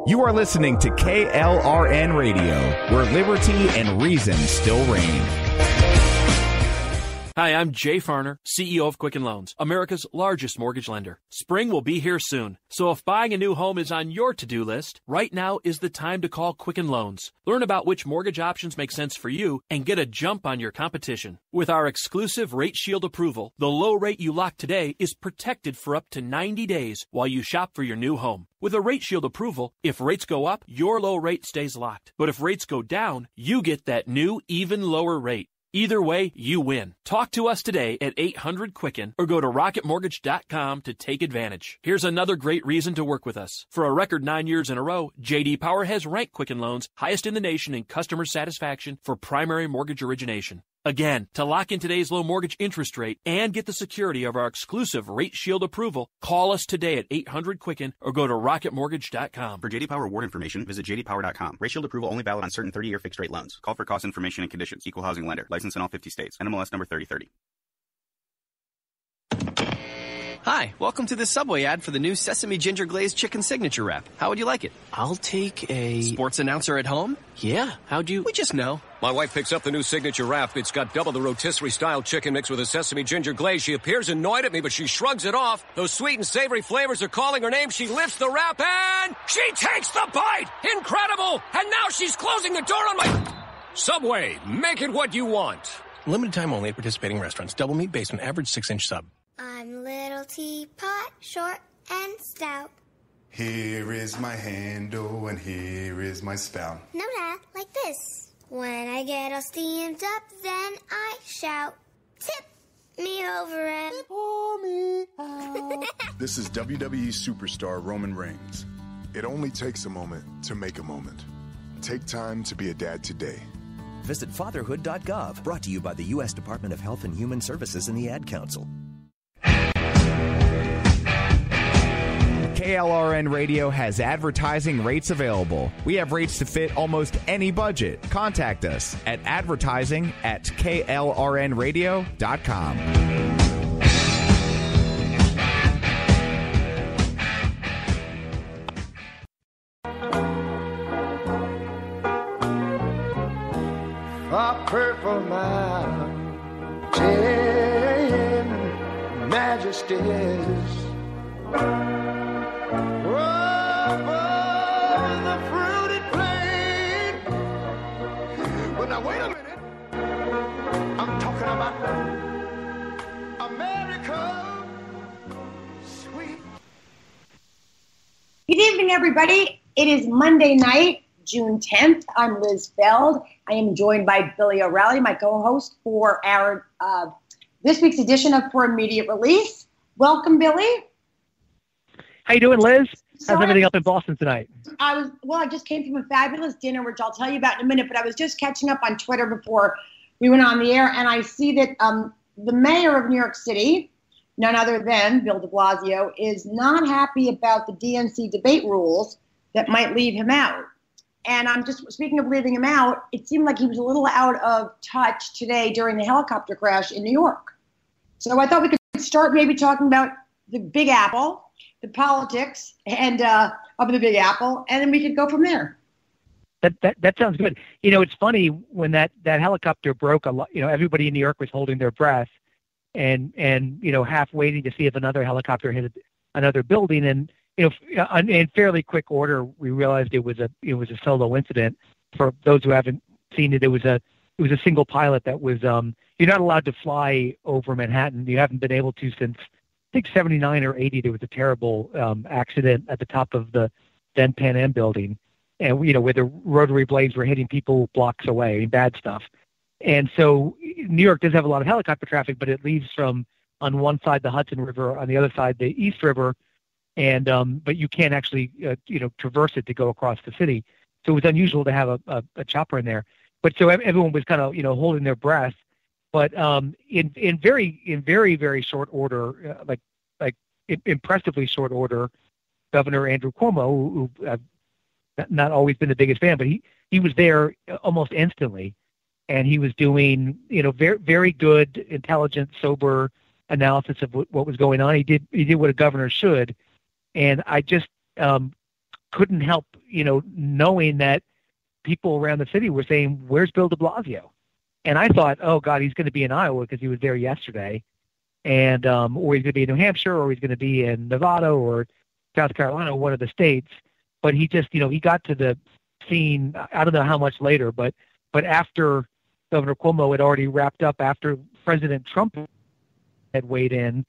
You are listening to KLRN Radio, where liberty and reason still reign. Hi, I'm Jay Farner, CEO of Quicken Loans, America's largest mortgage lender. Spring will be here soon, so if buying a new home is on your to-do list, right now is the time to call Quicken Loans. Learn about which mortgage options make sense for you and get a jump on your competition. With our exclusive Rate Shield approval, the low rate you lock today is protected for up to 90 days while you shop for your new home. With a Rate Shield approval, if rates go up, your low rate stays locked. But if rates go down, you get that new, even lower rate. Either way, you win. Talk to us today at 800-QUICKEN or go to rocketmortgage.com to take advantage. Here's another great reason to work with us. For a record 9 years in a row, J.D. Power has ranked Quicken Loans highest in the nation in customer satisfaction for primary mortgage origination. Again, to lock in today's low mortgage interest rate and get the security of our exclusive Rate Shield approval, call us today at 800-QUICKEN or go to rocketmortgage.com. For J.D. Power award information, visit jdpower.com. Rate Shield approval only valid on certain 30-year fixed-rate loans. Call for cost information and conditions. Equal housing lender. Licensed in all 50 states. NMLS number 3030. Hi, welcome to the Subway ad for the new Sesame Ginger Glazed Chicken Signature Wrap. How would you like it? I'll take a... Sports announcer at home? Yeah, how'd you... We just know. My wife picks up the new Signature Wrap. It's got double the rotisserie-style chicken mixed with a sesame ginger glaze. She appears annoyed at me, but she shrugs it off. Those sweet and savory flavors are calling her name. She lifts the wrap and she takes the bite! Incredible! And now she's closing the door on my... Subway, make it what you want. Limited time only at participating restaurants. Double meat based on average 6-inch sub. I'm little teapot, short and stout. Here is my handle and here is my spout. No, Dad, like this. When I get all steamed up, then I shout, tip me over and pour me out. This is WWE superstar Roman Reigns. It only takes a moment to make a moment. Take time to be a dad today. Visit fatherhood.gov, brought to you by the U.S. Department of Health and Human Services and the Ad Council. KLRN Radio has advertising rates available. We have rates to fit almost any budget. Contact us at advertising@klrnradio.com. A purple mountain majesties. Wait a minute. I'm talking about America, sweet. Good evening, everybody. It is Monday night, June 10th. I'm Liz Feld. I am joined by Billy O'Reilly, my co-host for our this week's edition of For Immediate Release. Welcome, Billy. How you doing, Liz? How's everything up in Boston tonight? I just came from a fabulous dinner, which I'll tell you about in a minute, but I was just catching up on Twitter before we went on the air, and I see that the mayor of New York City, none other than Bill de Blasio, is not happy about the DNC debate rules that might leave him out. And I'm just, speaking of leaving him out, it seemed like he was a little out of touch today during the helicopter crash in New York. So I thought we could start maybe talking about the Big Apple, the politics and of the Big Apple, and then we could go from there. That sounds good. You know, it's funny when that helicopter broke. A lot, everybody in New York was holding their breath, and half waiting to see if another helicopter hit another building. And in fairly quick order, we realized it was a solo incident. For those who haven't seen it, it was a single pilot that was. You're not allowed to fly over Manhattan. You haven't been able to since, I think, 79 or 80, there was a terrible accident at the top of the then Pan Am building, and where the rotary blades were hitting people blocks away, bad stuff. And so New York does have a lot of helicopter traffic, but it leaves from on one side the Hudson River, on the other side the East River, and but you can't actually traverse it to go across the city. So it was unusual to have a chopper in there. But so everyone was kind of holding their breath. But in very, very short order, like impressively short order, Governor Andrew Cuomo, who I've not always been the biggest fan, but he was there almost instantly, and he was doing very, very good, intelligent, sober analysis of what was going on. He did what a governor should, and I just couldn't help, knowing that people around the city were saying, "Where's Bill de Blasio?" And I thought, "Oh God, he's going to be in Iowa because he was there yesterday, and or he's going to be in New Hampshire, or he's going to be in Nevada or South Carolina, one of the states." But he just, he got to the scene. I don't know how much later, but after Governor Cuomo had already wrapped up, after President Trump had weighed in,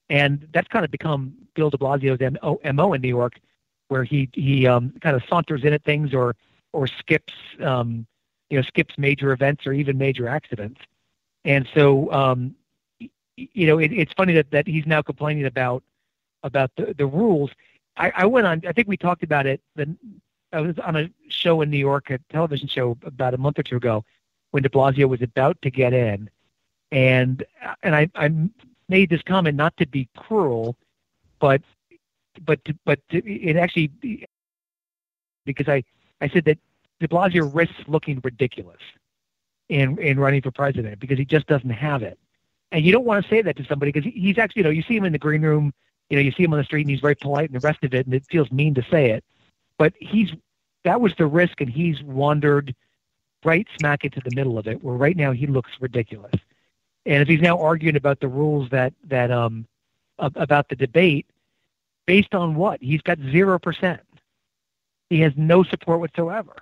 and that's kind of become Bill de Blasio's MO in New York, where he kind of saunters in at things or skips skips major events or even major accidents. And so it's funny that he's now complaining about the rules. I went on, I think we talked about it. I was on a show in New York, a television show about a month or two ago, when de Blasio was about to get in, and I made this comment not to be cruel, but it actually, because I said that de Blasio risks looking ridiculous in running for president because he just doesn't have it. And you don't want to say that to somebody because he's actually, you see him in the green room, you see him on the street and he's very polite and the rest of it, and it feels mean to say it. But that was the risk, and he's wandered right smack into the middle of it, where right now he looks ridiculous. And if he's now arguing about the rules that about the debate, based on what? He's got 0%. He has no support whatsoever,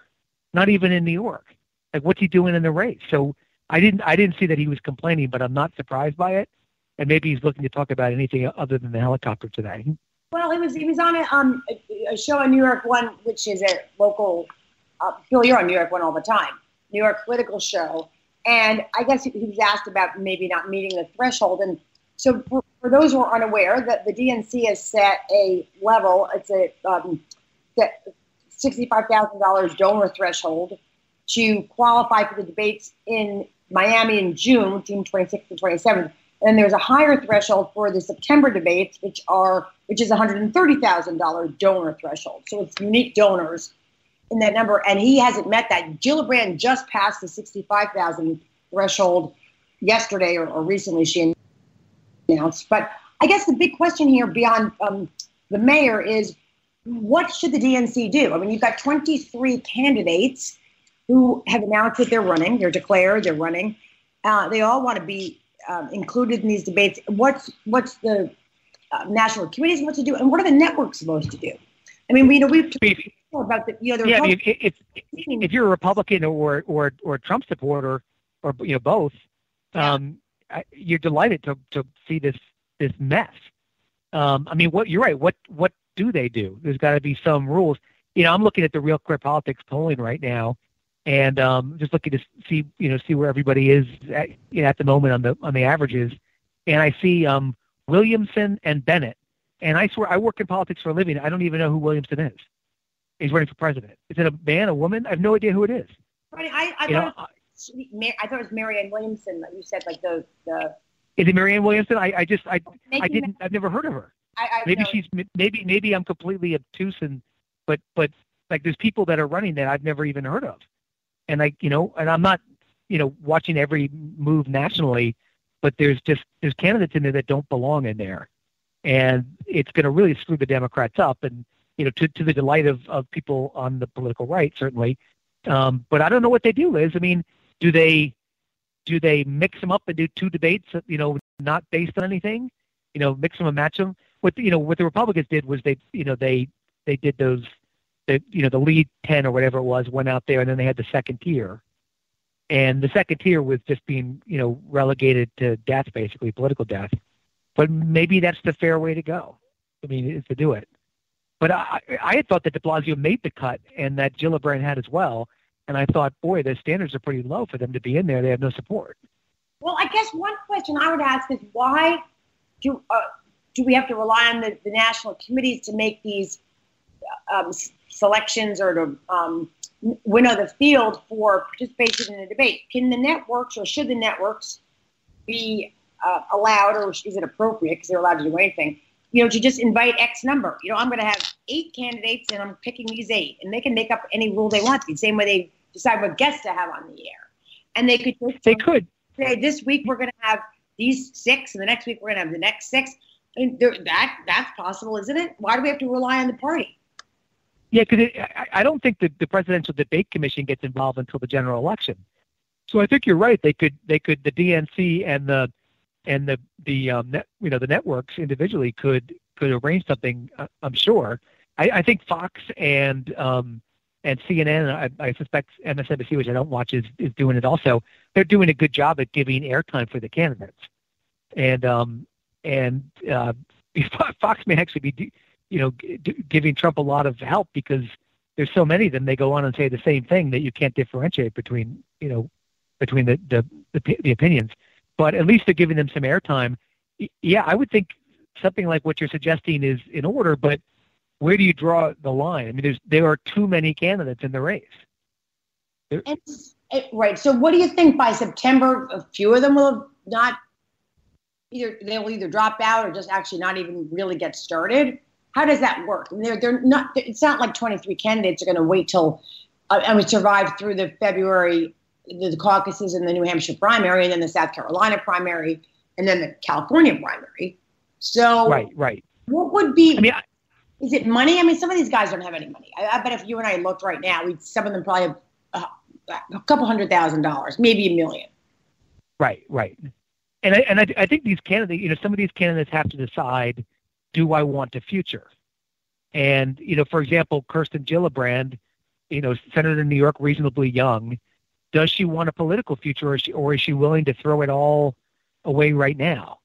not even in New York. Like, what's he doing in the race? So I didn't see that he was complaining, but I'm not surprised by it. And maybe he's looking to talk about anything other than the helicopter today. Well, he was on a show on New York One, which is a local. Phil, you're on New York One all the time. New York political show, and I guess he was asked about maybe not meeting the threshold. And so, for those who are unaware, that the DNC has set a level. It's a $65,000 donor threshold to qualify for the debates in Miami in June 26th and 27th. And there's a higher threshold for the September debates, which is $130,000 donor threshold. So it's unique donors in that number, and he hasn't met that. Gillibrand just passed the 65,000 threshold yesterday or recently, she announced. But I guess the big question here beyond the mayor is, what should the DNC do? I mean, you've got 23 candidates who have announced that they're running. They're declared, they're running. They all want to be included in these debates. What's the national committee supposed to do, and what are the networks supposed to do? I mean, we've talked about the if you're a Republican or a Trump supporter or both, you're delighted to see this mess. I mean, you're right. What do they do? There's got to be some rules. I'm looking at the Real Clear Politics polling right now, and just looking to see where everybody is at the moment on the averages, and I see Williamson and Bennett, and I swear I work in politics for a living. I don't even know who Williamson is. He's running for president. Is it a man, a woman? I have no idea who it is. I thought it was Marianne Williamson that you said, like the. Is it Marianne Williamson? I've never heard of her. Maybe I'm completely obtuse, but like there's people that are running that I've never even heard of, and and I'm not watching every move nationally, but there's candidates in there that don't belong in there, and it's going to really screw the Democrats up, and to the delight of people on the political right, certainly. But I don't know what they do, Liz. I mean, do they mix them up and do two debates, not based on anything, mix them and match them? What the Republicans did was they did those, the lead 10 or whatever it was went out there, and then they had the second tier. And the second tier was just being, relegated to death, basically, political death. But maybe that's the fair way to go. I mean, is to do it. But I had thought that de Blasio made the cut and that Gillibrand had as well. And I thought, boy, the standards are pretty low for them to be in there. They have no support. Well, I guess one question I would ask is, why do we have to rely on the national committees to make these selections or to winnow the field for participation in a debate? Can the networks, or should the networks be allowed, or is it appropriate, because they're allowed to do anything, to just invite X number? I'm going to have 8 candidates and I'm picking these 8, and they can make up any rule they want to, the same way they decide what guests to have on the air. And they could say, this week we're going to have these 6, and the next week we're going to have the next 6. I mean, that's possible, isn't it? Why do we have to rely on the party? Yeah, because I don't think that the Presidential Debate Commission gets involved until the general election. So I think you're right. They could the DNC and the networks individually could arrange something. I'm sure. I think Fox and CNN, I suspect MSNBC, which I don't watch, is doing it also. They're doing a good job at giving airtime for the candidates, and Fox may actually be giving Trump a lot of help because there's so many of them. They go on and say the same thing that you can't differentiate between the opinions. But at least they're giving them some airtime. Yeah, I would think something like what you're suggesting is in order, but where do you draw the line? I mean, there are too many candidates in the race. Right. So what do you think by September, a few of them will have not they'll either drop out or just actually not even really get started? How does that work? I mean, they're not. It's not like 23 candidates are going to wait till and we survive through the February, the caucuses and the New Hampshire primary, and then the South Carolina primary, and then the California primary. So, right. What would be? I mean, is it money? I mean, some of these guys don't have any money. I bet if you and I looked right now, some of them probably have a couple $100,000, maybe $1 million. Right. And I think these candidates, some of these candidates have to decide, do I want a future? And, for example, Kirsten Gillibrand, senator in New York, reasonably young, does she want a political future or is she willing to throw it all away right now?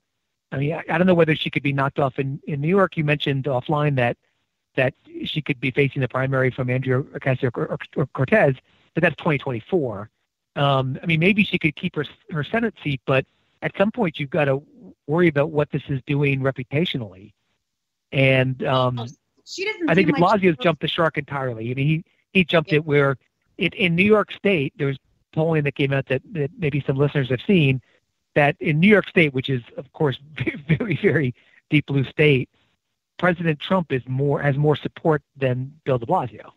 I mean, I don't know whether she could be knocked off in New York. You mentioned offline that she could be facing the primary from Andrea Ocasio-Cortez, but that's 2024. I mean, maybe she could keep her Senate seat, but at some point you've got to worry about what this is doing reputationally. And she doesn't. I think de Blasio's jumped the shark entirely. I mean, he jumped it where in New York State, there's polling that came out that maybe some listeners have seen, that in New York State, which is, of course, very, very deep blue state, President Trump has more support than Bill de Blasio,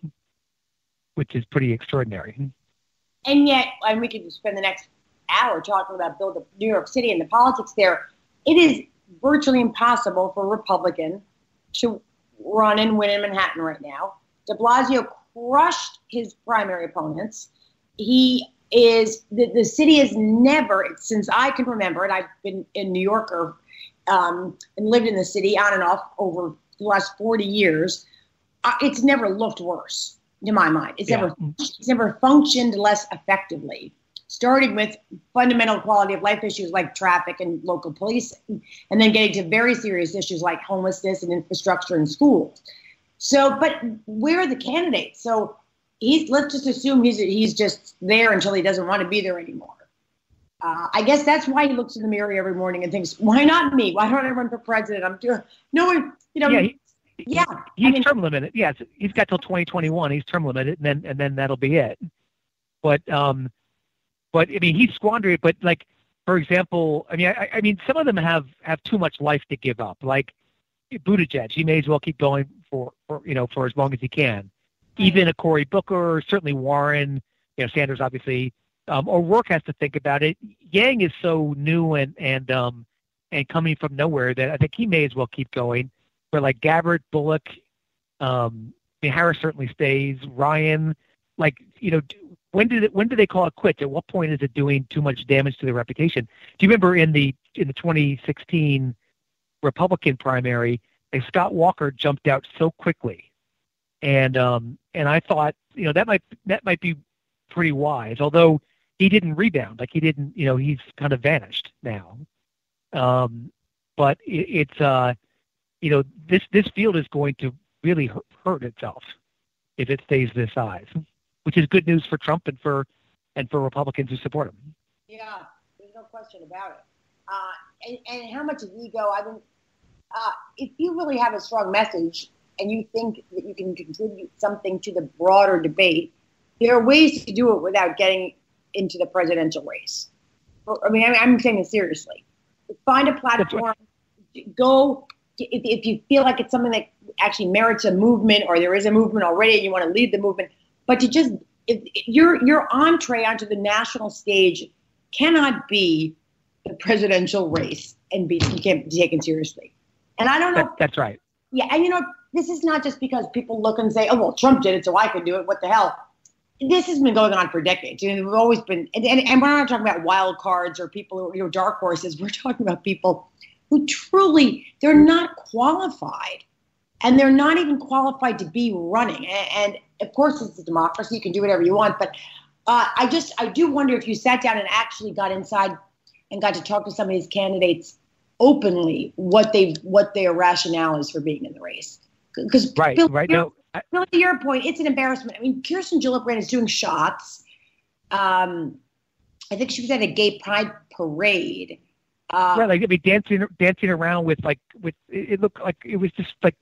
which is pretty extraordinary. And yet, and we could spend the next hour talking about New York City and the politics there. It is virtually impossible for a Republican to run and win in Manhattan right now. De Blasio crushed his primary opponents. The city has never, since I can remember, and I've been a New Yorker and lived in the city on and off over the last 40 years, it's never looked worse, to my mind. It's never functioned less effectively, starting with fundamental quality of life issues like traffic and local policing, and then getting to very serious issues like homelessness and infrastructure in schools. So, but where are the candidates? So let's just assume he's just there until he doesn't want to be there anymore. I guess that's why he looks in the mirror every morning and thinks, "Why not me? Why don't I run for president? I'm doing no one, He's term limited. Yeah, he's got till 2021. He's term limited, and then that'll be it. But I mean, he's squandering it. But like, for example, I mean, some of them have too much life to give up. Like Buttigieg, he may as well keep going for as long as he can. Even a Cory Booker, certainly Warren, Sanders, obviously. O'Rourke has to think about it. Yang is so new and coming from nowhere that I think he may as well keep going. But like Gabbard, Bullock, Harris certainly stays. Ryan, when do they call it quits? At what point is it doing too much damage to their reputation? Do you remember in the 2016 Republican primary, Scott Walker jumped out so quickly, and I thought that might be pretty wise. Although he didn't rebound, like he didn't, he's kind of vanished now. But it's this field is going to really hurt itself if it stays this size, which is good news for Trump and for Republicans who support him. Yeah, there's no question about it. And how much is ego? I mean, if you really have a strong message and you think that you can contribute something to the broader debate, there are ways to do it without getting into the presidential race. I mean, I'm saying this seriously. Find a platform. Go. If you feel like it's something that actually merits a movement, or there is a movement already and you want to lead the movement, but to just your entree onto the national stage cannot be the presidential race and can't be taken seriously. And I don't know. That's right. Yeah, and this is not just because people look and say, oh, well, Trump did it, so I can do it. What the hell? This has been going on for decades. We've always been, and we're not talking about wild cards or people who, dark horses. We're talking about people who truly, they're not qualified. And they're not even qualified to be running. And of course, it's a democracy. You can do whatever you want. But I do wonder if you sat down and actually got inside and got to talk to some of these candidates openly, what their rationale is for being in the race. Because right now, Bill, to your point, it's an embarrassment. I mean, Kirsten Gillibrand is doing shots. I think she was at a gay pride parade. Right, like dancing around with it looked like it was just like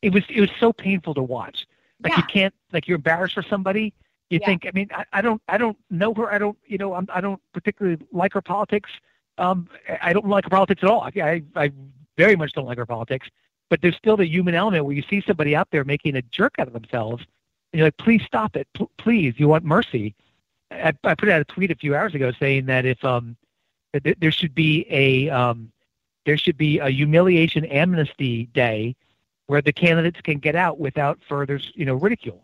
it was so painful to watch. Like you can't, like, you're embarrassed for somebody. You think, I mean, I don't know her. I don't particularly like her politics. I don't like her politics at all. I very much don't like her politics. But there's still the human element where you see somebody out there making a jerk out of themselves, and you're like, please stop it. Please, you want mercy. I put out a tweet a few hours ago saying that if there should be a humiliation amnesty day where the candidates can get out without further ridicule.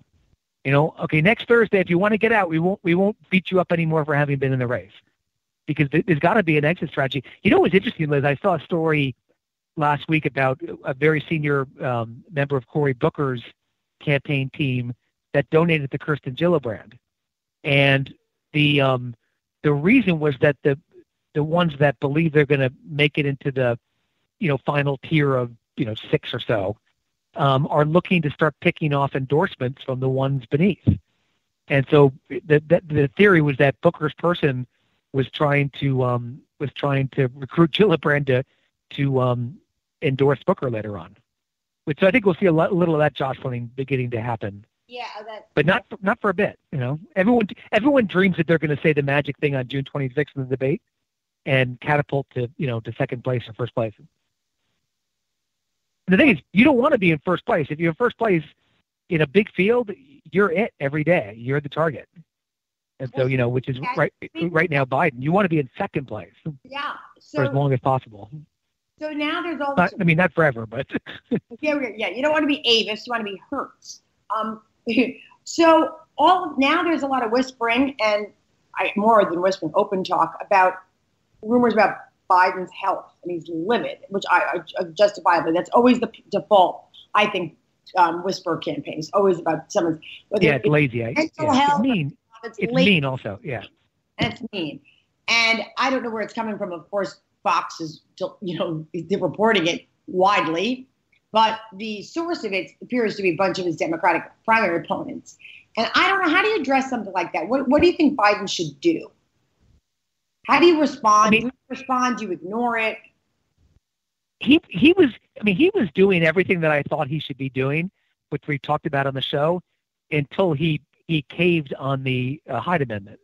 Okay, next Thursday, if you want to get out, we won't beat you up anymore for having been in the race, because there's got to be an exit strategy. What's interesting, Liz? I saw a story last week about a very senior member of Cory Booker's campaign team that donated to Kirsten Gillibrand, and the reason was that the ones that believe they're going to make it into the final tier of 6 or so are looking to start picking off endorsements from the ones beneath. And so the theory was that Booker's person was trying to recruit Gillibrand to endorse Booker later on. So I think we'll see a little of that jostling beginning to happen. Yeah, but not for a bit. Everyone dreams that they're going to say the magic thing on June 26th in the debate and catapult to second place or first place. The thing is, you don't want to be in first place. If you're in first place in a big field, you're it every day. You're the target. And so, which is right now Biden. You want to be in second place for as long as possible. So now there's all this... not forever, but... yeah, you don't want to be Avis. You want to be Hertz. So now there's a lot of whispering, and more than whispering, open talk about rumors about Biden's health, and he's livid, which I justifiably, that's always the default, I think, whisper campaign. It's always about someone's... it's lazy. Mental health. It's mean. It's mean also, yeah. And it's mean. And I don't know where it's coming from. Of course, Fox is, they're reporting it widely, but the source of it appears to be a bunch of his Democratic primary opponents. And I don't know, how do you address something like that? What do you think Biden should do? How do you respond? Do you respond? Do you ignore it? He was doing everything that I thought he should be doing, which we talked about on the show, until he caved on the Hyde Amendment.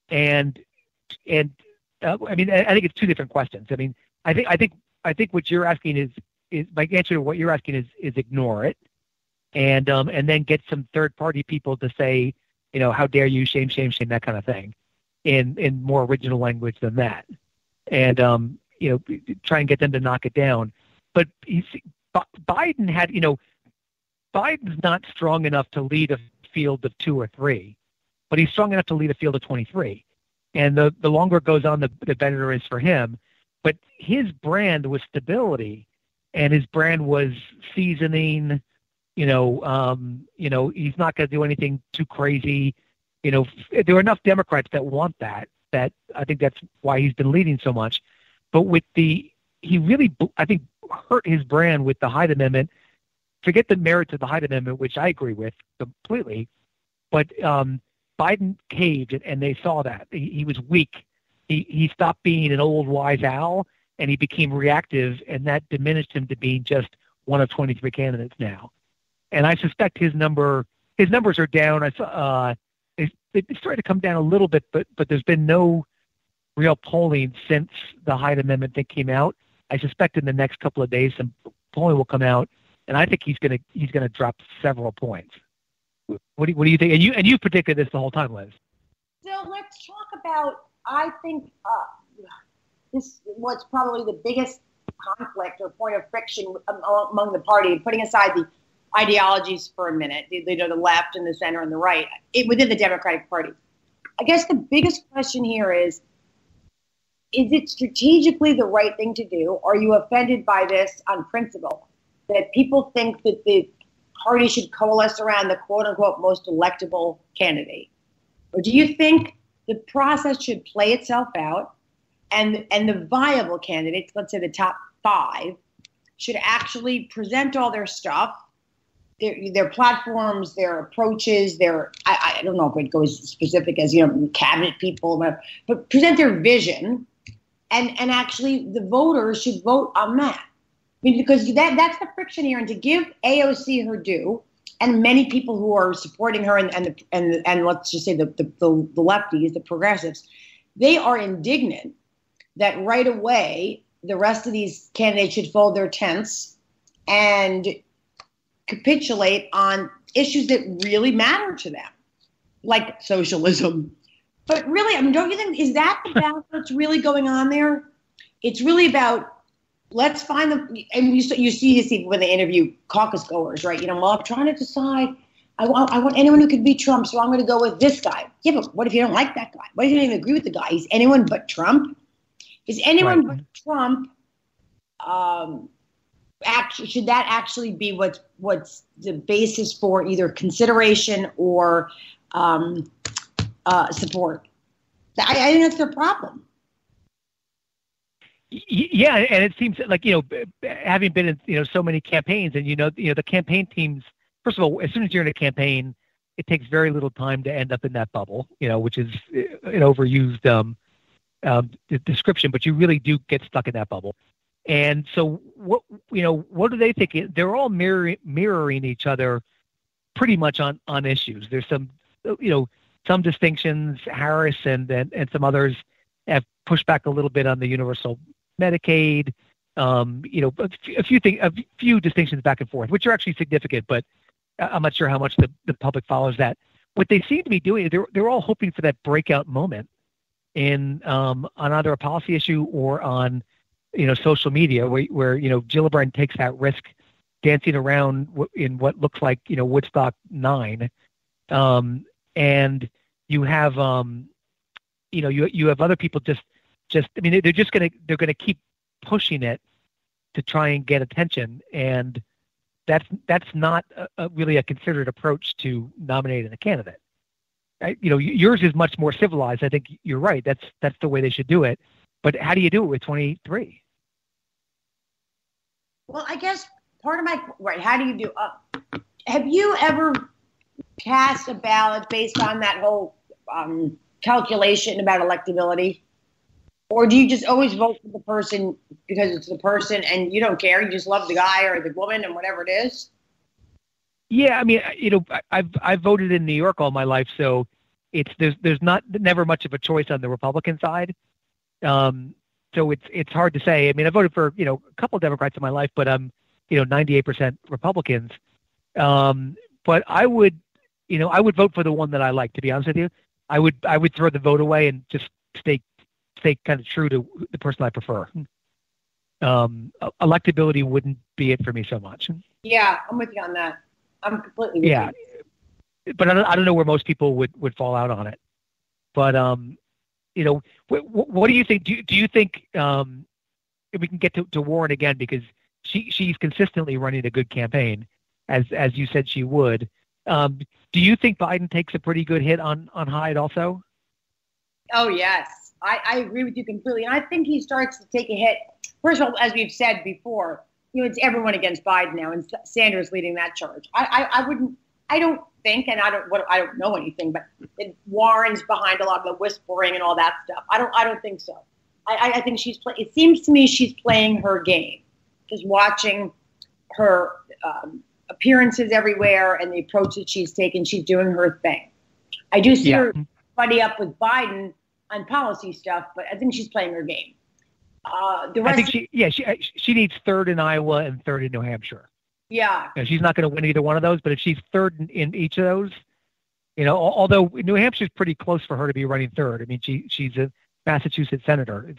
And I think it's two different questions. I think what you're asking is my answer to what you're asking is ignore it, and then get some third party people to say, how dare you, shame, shame, shame, that kind of thing, in more original language than that, and try and get them to knock it down. But Biden had, Biden's not strong enough to lead a field of 2 or 3, but he's strong enough to lead a field of 23. And the longer it goes on, the better it is for him. But his brand was stability, and his brand was seasoning. He's not going to do anything too crazy. There are enough Democrats that want that I think that's why he's been leading so much. But he really, I think, hurt his brand with the Hyde Amendment. Forget the merits of the Hyde Amendment, which I agree with completely. But Biden caved, and they saw that. He was weak. He stopped being an old wise owl, and he became reactive, and that diminished him to being just one of 23 candidates now. And I suspect his numbers are down. I saw they started to come down a little bit, but there's been no real polling since the Hyde Amendment thing came out. I suspect in the next couple of days some polling will come out, and I think he's gonna drop several points. What do you think? And you predicted this the whole time, Liz. So let's talk about, I think, what's probably the biggest conflict or point of friction among the party, putting aside the ideologies for a minute, the left and the center and the right, within the Democratic Party. I guess the biggest question here is it strategically the right thing to do? Are you offended by this on principle, that people think that the party should coalesce around the quote-unquote most electable candidate? Or do you think the process should play itself out and the viable candidates, let's say the top 5, should actually present all their stuff, their platforms, their approaches, I don't know if it goes specific as, cabinet people, but present their vision, and actually the voters should vote on that. I mean, because that's the friction here, and to give AOC her due, and many people who are supporting her, and let's just say the lefties, the progressives, they are indignant that right away the rest of these candidates should fold their tents and capitulate on issues that really matter to them, like socialism. But really, don't you think, is that the balance that's really going on there? It's really about, let's find them, and you see this even when they interview caucus goers, right? Well, I'm trying to decide, I want anyone who could beat Trump, so I'm going to go with this guy. Yeah, but what if you don't like that guy? What if you don't even agree with the guy? He's anyone but Trump? Is anyone but Trump, should that actually be what's the basis for either consideration or support? I think that's their problem. Yeah, and it seems like, having been in so many campaigns, and the campaign teams, first of all, as soon as you're in a campaign, it takes very little time to end up in that bubble, which is an overused description, but you really do get stuck in that bubble. And so what do they think? They're all mirroring each other pretty much on issues. There's some distinctions. Harris and some others have pushed back a little bit on the universal Medicaid, a few distinctions back and forth, which are actually significant, but I'm not sure how much the public follows that. What they seem to be doing, they're all hoping for that breakout moment on either a policy issue or on social media, where Gillibrand takes that risk dancing around in what looks like Woodstock 9, and you have you have other people just they're gonna keep pushing it to try and get attention, and that's not really a considered approach to nominating a candidate. Yours is much more civilized. I think you're right. That's the way they should do it. But how do you do it with 23? Well, I guess part of how do you do? Have you ever cast a ballot based on that whole calculation about electability? Or do you just always vote for the person because it's the person and you don't care? You just love the guy or the woman and whatever it is? Yeah, I mean, I've voted in New York all my life, so there's never much of a choice on the Republican side. So it's hard to say. I mean, I voted for a couple of Democrats in my life, but I'm 98% Republicans. But I would vote for the one that I like. To be honest with you, I would throw the vote away and just stay kind of true to the person I prefer. Electability wouldn't be it for me so much. Yeah, I'm with you on that. I'm completely with you. But I don't know where most people would fall out on it. But what do you think? Do you think if we can get to Warren again, because she's consistently running a good campaign, as you said she would. Do you think Biden takes a pretty good hit on Hyde also? Oh yes, I agree with you completely, and I think he starts to take a hit. First of all, as we've said before, it's everyone against Biden now, and Sanders leading that charge. I don't think, and I don't know anything, but Warren's behind a lot of the whispering and all that stuff. I don't think so. I think it seems to me she's playing her game, just watching her appearances everywhere and the approach that she's taken. She's doing her thing. I do see her buddy up with Biden on policy stuff, but I think she's playing her game. I think she needs third in Iowa and third in New Hampshire. Yeah. She's not going to win either one of those, but if she's third in each of those, although New Hampshire's pretty close for her to be running third. I mean, she's a Massachusetts senator.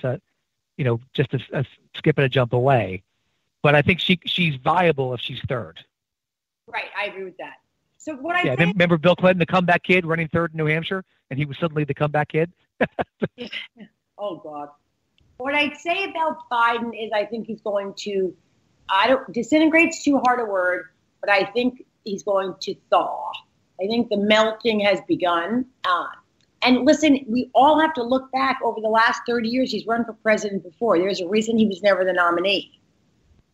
just a skip and a jump away. But I think she's viable if she's third. Right, I agree with that. So what I think, remember Bill Clinton, the comeback kid, running third in New Hampshire, and he was suddenly the comeback kid. Oh God. What I'd say about Biden is I think he's going to, disintegrate's too hard a word, but I think he's going to thaw. I think the melting has begun. And listen, we all have to look back over the last 30 years. He's run for president before. There's a reason he was never the nominee.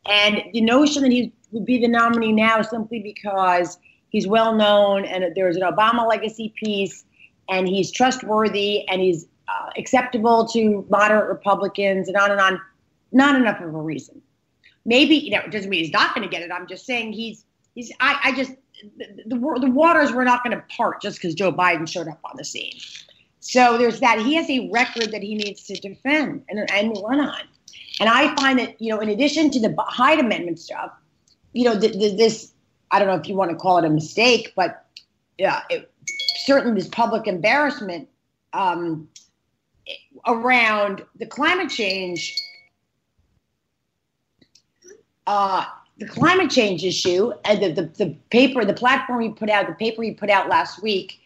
And the notion that he would be the nominee now is simply because he's well known and there's an Obama legacy piece and he's trustworthy and he's acceptable to moderate Republicans and on and on. Not enough of a reason. Maybe, it doesn't mean he's not going to get it. I'm just saying the waters were not going to part just because Joe Biden showed up on the scene. So there's that. He has a record that he needs to defend and run on. And I find that, in addition to the Hyde Amendment stuff, this, I don't know if you want to call it a mistake, but certainly this public embarrassment around the climate change issue and the paper, the platform he put out, the paper he put out last week,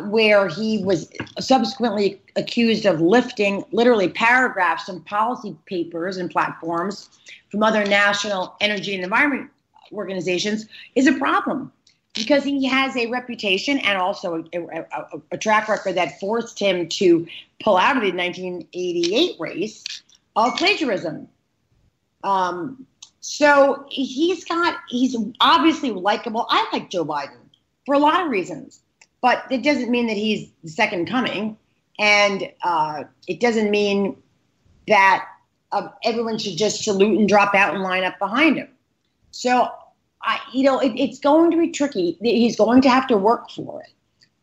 where he was subsequently accused of lifting literally paragraphs from policy papers and platforms from other national energy and environment organizations, is a problem because he has a reputation and also a track record that forced him to pull out of the 1988 race of plagiarism. So he's obviously likable. I like Joe Biden for a lot of reasons, but it doesn't mean that he's the second coming. And it doesn't mean that everyone should just salute and drop out and line up behind him. So, it's going to be tricky. He's going to have to work for it.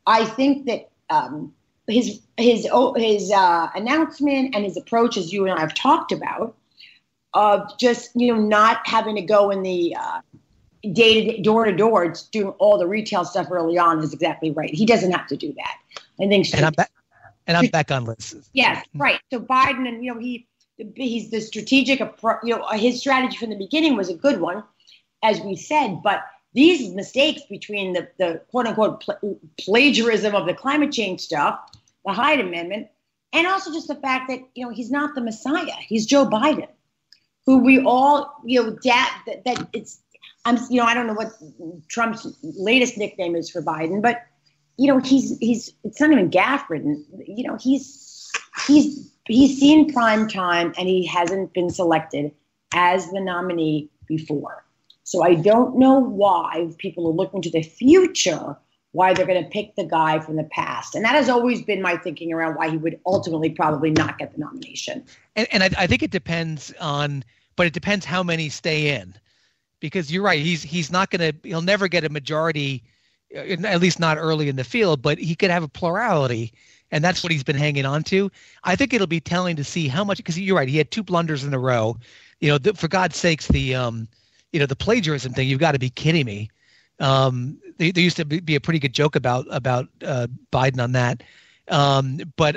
I think that his announcement and his approach, as you and I have talked about, of just, not having to go in the day-to-day, door-to-door, doing all the retail stuff early on is exactly right. He doesn't have to do that. I think. And I'm back on Liz. Yes, right. So Biden, and he's the strategic approach. His strategy from the beginning was a good one, as we said. But these mistakes between the quote-unquote plagiarism of the climate change stuff, the Hyde Amendment, and also just the fact that he's not the Messiah. He's Joe Biden, who we all that it's. I don't know what Trump's latest nickname is for Biden, but he's it's not even gaffe ridden. He's seen prime time and he hasn't been selected as the nominee before. So I don't know why people are looking to the future, why they're going to pick the guy from the past. And that has always been my thinking around why he would ultimately probably not get the nomination. And I think it depends but it depends how many stay in. Because you're right, he'll never get a majority, at least not early in the field, but he could have a plurality, and that's what he's been hanging on to. I think it'll be telling to see how much, because you're right, he had two blunders in a row. For God's sakes, the plagiarism thing, you've got to be kidding me. There used to be a pretty good joke about Biden on that. But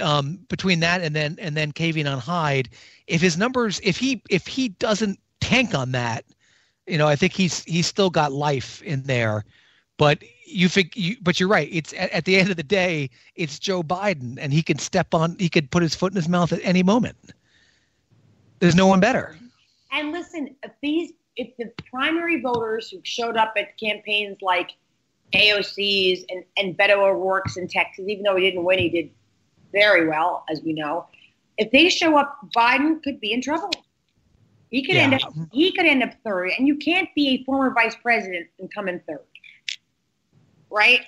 between that and then caving on Hyde, if his numbers, if he doesn't tank on that, I think he's still got life in there, but but you're right. It's at the end of the day, it's Joe Biden, and he could put his foot in his mouth at any moment. There's no one better. And listen, if the primary voters who showed up at campaigns like AOC's and Beto O'Rourke's in Texas, even though he didn't win, he did very well, as we know. If they show up, Biden could be in trouble. He could end up third, and you can't be a former vice president and come in third, right?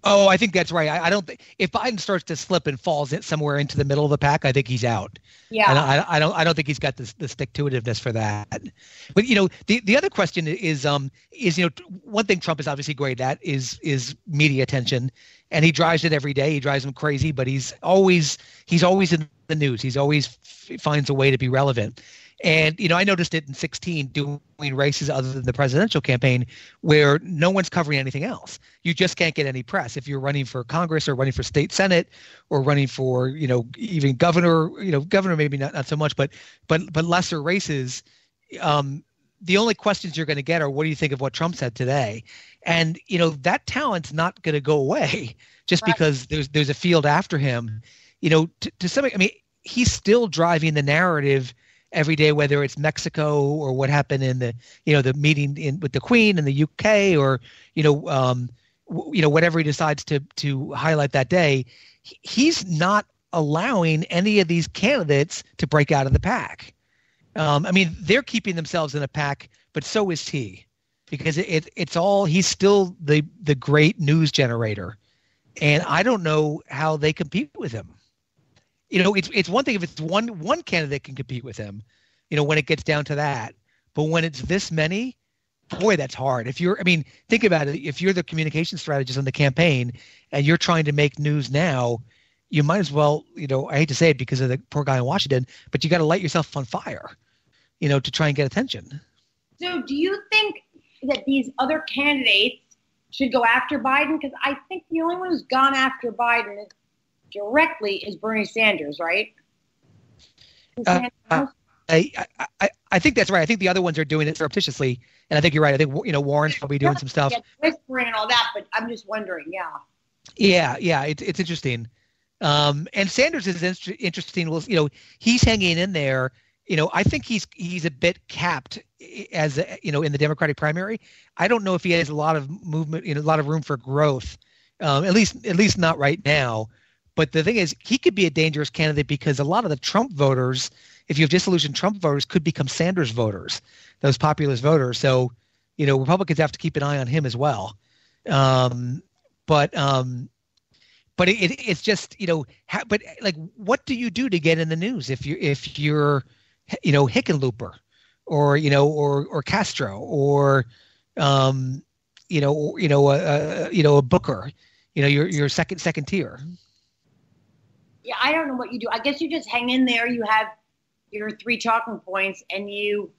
Oh, I think that's right. I don't think if Biden starts to slip and falls somewhere into the middle of the pack, I think he's out. Yeah, and I don't think he's got the stick-to-itiveness for that. But the other question is one thing Trump is obviously great at is media attention, and he drives it every day. He drives them crazy, but he's always in the news. He's always finds a way to be relevant. And, I noticed it in 2016 doing races other than the presidential campaign where no one's covering anything else. You just can't get any press. If you're running for Congress or running for state Senate or running for, even governor, governor maybe not so much, but lesser races, the only questions you're going to get are, what do you think of what Trump said today? And, that talent's not going to go away just because there's a field after him. To some, he's still driving the narrative every day, whether it's Mexico or what happened in the, the meeting with the Queen in the UK or, whatever he decides to highlight that day. He's not allowing any of these candidates to break out of the pack. They're keeping themselves in a pack, but so is he, because he's still the great news generator. And I don't know how they compete with him. It's one thing if it's one candidate can compete with him, when it gets down to that. But when it's this many, boy, that's hard. Think about it. If you're the communication strategist on the campaign and you're trying to make news now, you might as well, I hate to say it because of the poor guy in Washington, but you got to light yourself on fire, to try and get attention. So do you think that these other candidates should go after Biden? Because I think the only one who's gone after Biden directly is Bernie Sanders, right? I think that's right. I think the other ones are doing it surreptitiously, and I think you're right. I think Warren's probably doing some stuff, whispering and all that. But I'm just wondering, yeah, it's interesting. And Sanders is interesting. Well, he's hanging in there. I think he's a bit capped as in the Democratic primary. I don't know if he has a lot of movement, a lot of room for growth. At least not right now. But the thing is, he could be a dangerous candidate because a lot of the Trump voters, if you have disillusioned Trump voters, could become Sanders voters, those populist voters. So, Republicans have to keep an eye on him as well. But it's just, but like, what do you do to get in the news if you're Hickenlooper or Castro or a Booker, your second tier. Yeah, I don't know what you do. I guess you just hang in there. You have your 3 talking points, and you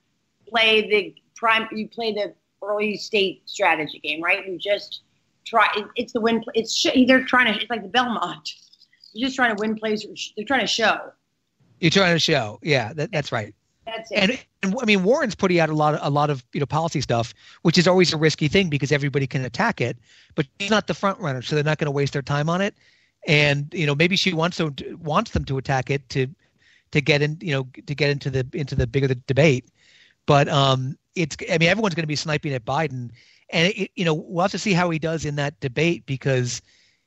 play the early state strategy game, right? You just try. It's the win. It's like the Belmont. You're just trying to win plays. They're trying to show. You're trying to show. Yeah, that's right. That's it. And Warren's putting out a lot of policy stuff, which is always a risky thing because everybody can attack it, but he's not the front runner, so they're not going to waste their time on it. And maybe she wants them to attack it to get in to get into the bigger debate. But everyone's going to be sniping at Biden, and we'll have to see how he does in that debate because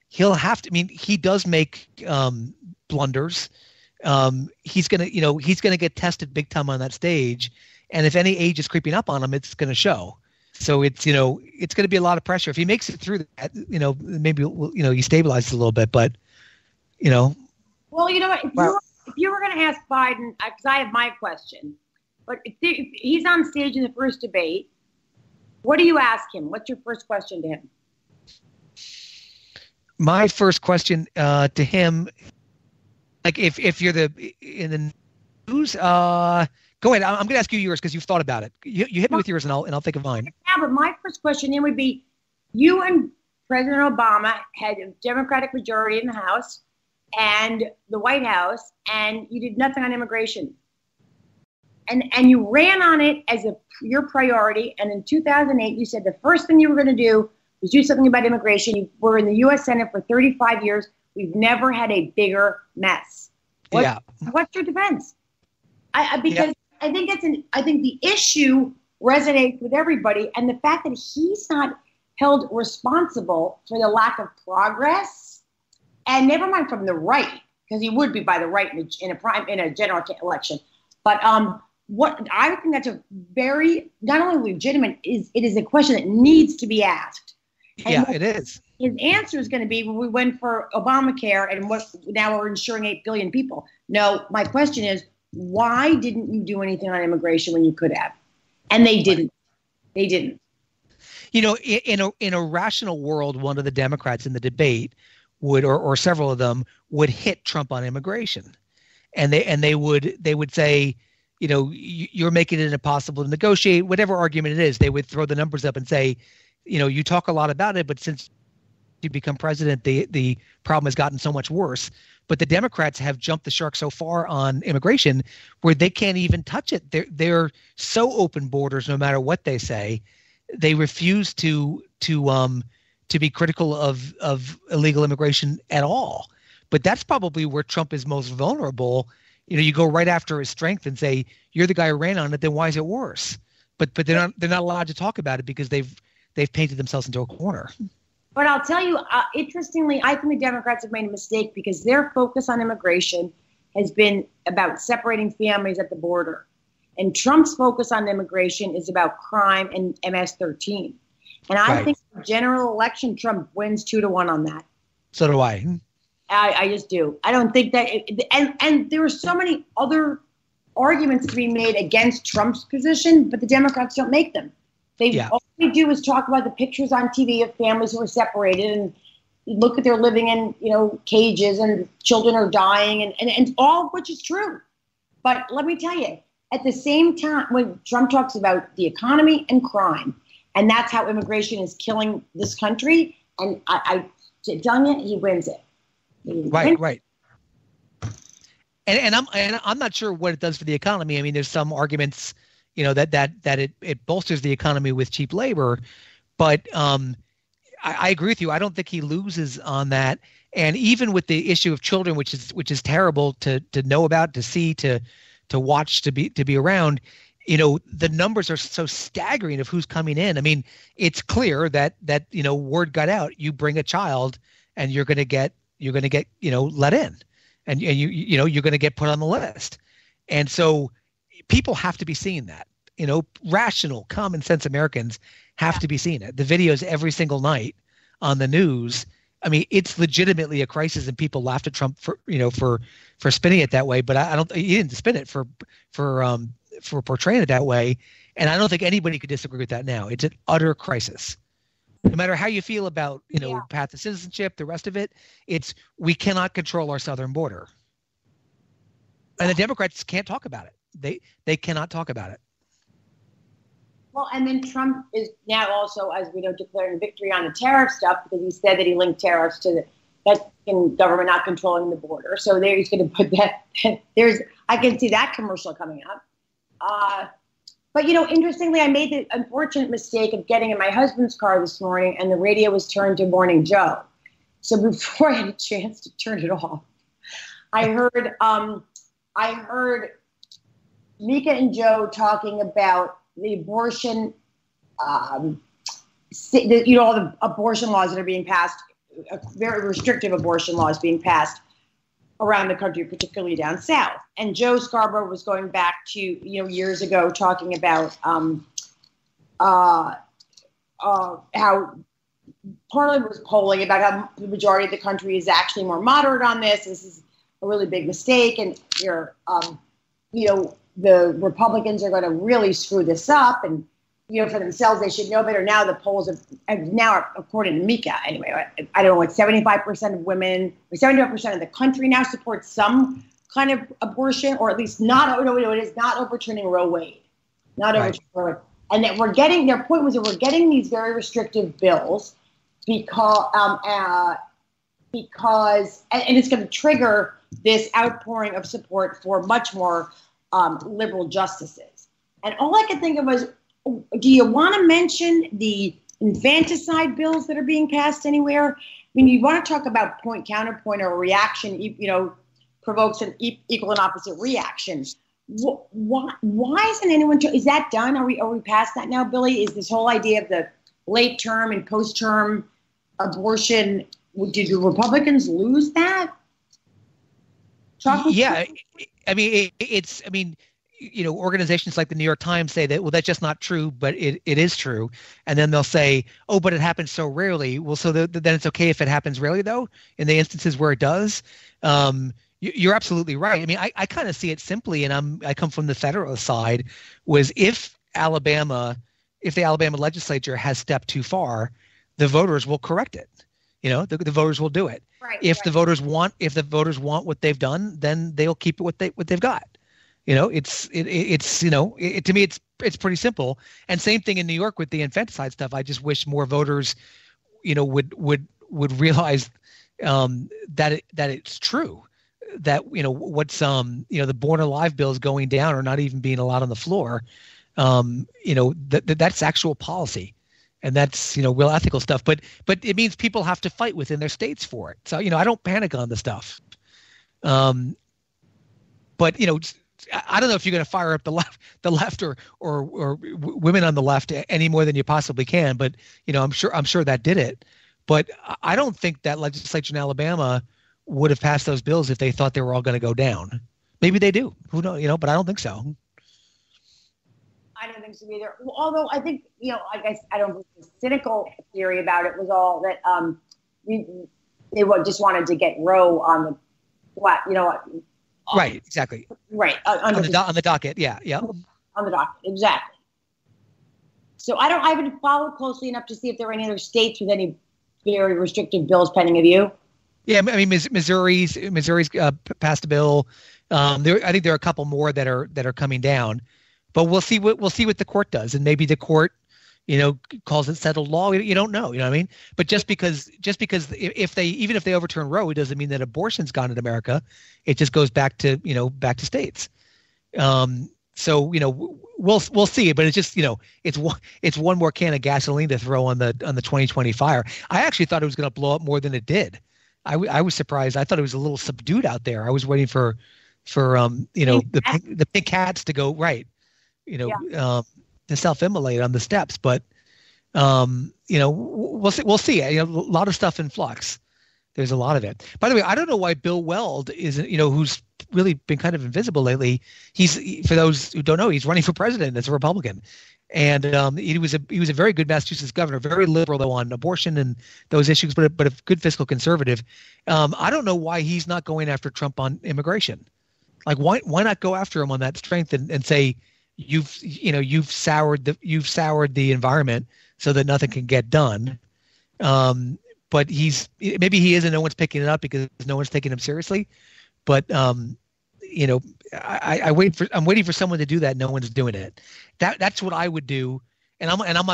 he'll have to. He does make blunders. He's gonna get tested big time on that stage, and if any age is creeping up on him, it's going to show. So it's it's going to be a lot of pressure if he makes it through that. Maybe he stabilizes a little bit, but Well, you know what? If you were going to ask Biden, because I have my question, but if he's on stage in the first debate, what do you ask him? What's your first question to him? My first question to him, like if you're in the news, go ahead. I'm going to ask you yours because you've thought about it. You hit me with yours, and I'll think of mine. Yeah, but my first question then would be: you and President Obama had a Democratic majority in the House and the White House, and you did nothing on immigration, and you ran on it as your priority. And in 2008, you said the first thing you were going to do was do something about immigration. You were in the U.S. Senate for 35 years. We've never had a bigger mess. What's your defense? Because I think the issue resonates with everybody, and the fact that he's not held responsible for the lack of progress, and never mind from the right, because he would be by the right in a general election. But what I think that's a very not only legitimate it is a question that needs to be asked. And it is. His answer is going to be, well, we went for Obamacare, and now we're insuring 8 billion people. No, my question is, why didn't you do anything on immigration when you could have? And they didn't. They didn't. In a rational world, one of the Democrats in the debate would, or several of them, would hit Trump on immigration, and they would say, you're making it impossible to negotiate, whatever argument it is. They would throw the numbers up and say, you talk a lot about it, but since you become president, the problem has gotten so much worse. But the Democrats have jumped the shark so far on immigration where they can't even touch it. They're so open borders, no matter what they say. They refuse to be critical of illegal immigration at all. But that's probably where Trump is most vulnerable. You go right after his strength and say, you're the guy who ran on it, then why is it worse? But they're not allowed to talk about it because they've painted themselves into a corner. But I'll tell you, interestingly, I think the Democrats have made a mistake because their focus on immigration has been about separating families at the border. And Trump's focus on immigration is about crime and MS-13. And I think the general election, Trump wins 2-1 on that. So do I. I just do. I don't think that and there are so many other arguments to be made against Trump's position, but the Democrats don't make them. All they do is talk about the pictures on TV of families who are separated and look at they're living in, cages and children are dying and all of which is true. But let me tell you, at the same time, when Trump talks about the economy and crime, and that's how immigration is killing this country, and I'm telling you, he wins it. Right. And I'm not sure what it does for the economy. I mean, there's some arguments, that it bolsters the economy with cheap labor, but I agree with you. I don't think he loses on that. And even with the issue of children, which is terrible to know about, to see, to watch, to be around, the numbers are so staggering of who's coming in. I mean, it's clear that word got out. You bring a child, and you're going to get let in, and you're going to get put on the list. And so people have to be seeing that. Rational, common sense Americans have to be seeing it. The videos every single night on the news. I mean, it's legitimately a crisis, and people laughed at Trump for spinning it that way. But I don't. He didn't spin it for portraying it that way. And I don't think anybody could disagree with that now. It's an utter crisis. No matter how you feel about, path to citizenship, the rest of it, we cannot control our southern border. And the Democrats can't talk about it. They cannot talk about it. Well, and then Trump is now also, as we know, declaring victory on the tariff stuff because he said that he linked tariffs to the Mexican government not controlling the border. So there he's going to put that. I can see that commercial coming up. But, interestingly, I made the unfortunate mistake of getting in my husband's car this morning and the radio was turned to Morning Joe. So before I had a chance to turn it off, I heard Mika and Joe talking about the abortion, all the abortion laws that are being passed, very restrictive abortion laws being passed around the country, particularly down south. And Joe Scarborough was going back to, years ago talking about how Parliament was polling about how the majority of the country is actually more moderate on this. This is a really big mistake. And the Republicans are going to really screw this up. And, for themselves, they should know better. Now the polls have according to Mika, anyway, I don't know, 75% of women, or 75% of the country now supports some kind of abortion, or at least it is not overturning Roe Wade. Not overturning Roe Wade. And that their point was that we're getting these very restrictive bills because it's going to trigger this outpouring of support for much more liberal justices. And all I could think of was, do you want to mention the infanticide bills that are being passed anywhere? I mean, you want to talk about point, counterpoint, or reaction, provokes an equal and opposite reaction. Why isn't anyone, is that done? Are we past that now, Billy? Is this whole idea of the late term and post-term abortion, did the Republicans lose that? Yeah. I mean, organizations like the New York Times say that, well, that's just not true, but it is true. And then they'll say, oh, but it happens so rarely. Well, so then it's okay if it happens rarely, though, in the instances where it does. You're absolutely right. I mean, I kind of see it simply, and I come from the federal side, was if the Alabama legislature has stepped too far, the voters will correct it. The voters will do it. If the voters want what they've done, then they'll keep it what they've got. To me, it's pretty simple. And same thing in New York with the infanticide stuff. I just wish more voters, would realize that it's true that what's the Born Alive bills going down or not even being allowed on the floor. That's actual policy, and that's real ethical stuff. But it means people have to fight within their states for it. So I don't panic on the stuff. But I don't know if you're going to fire up the left or women on the left any more than you possibly can. But I'm sure that did it. But I don't think that legislature in Alabama would have passed those bills if they thought they were all going to go down. Maybe they do. Who knows? But I don't think so. I don't think so either. Although I think I guess I don't think the cynical theory about it was all that they just wanted to get Roe on the what right, exactly. Right. On the docket. Yeah. On the docket. Exactly. So I haven't followed closely enough to see if there are any other states with any very restrictive bills pending. Have you? Yeah. I mean, Missouri's passed a bill. I think there are a couple more that are coming down, but we'll see what the court does. And maybe the court, calls it settled law. You don't know, what I mean? But just because if they overturn Roe, it doesn't mean that abortion's gone in America. It just goes back to states. So we'll see. But it's just it's one more can of gasoline to throw on the 2020 fire. I actually thought it was going to blow up more than it did. I was surprised. I thought it was a little subdued out there. I was waiting for the pink cats to go right. To self-immolate on the steps, but we'll see. A lot of stuff in flux. There's a lot of it. By the way, I don't know why Bill Weld isn't, who's really been kind of invisible lately. For those who don't know, he's running for president as a Republican, and he was a very good Massachusetts governor, very liberal though on abortion and those issues, but a good fiscal conservative. I don't know why he's not going after Trump on immigration. Like why not go after him on that strength and say, you've soured the environment so that nothing can get done. But maybe he is, and no one's picking it up because no one's taking him seriously. But I'm waiting for someone to do that. No one's doing it. That's what I would do. And I'm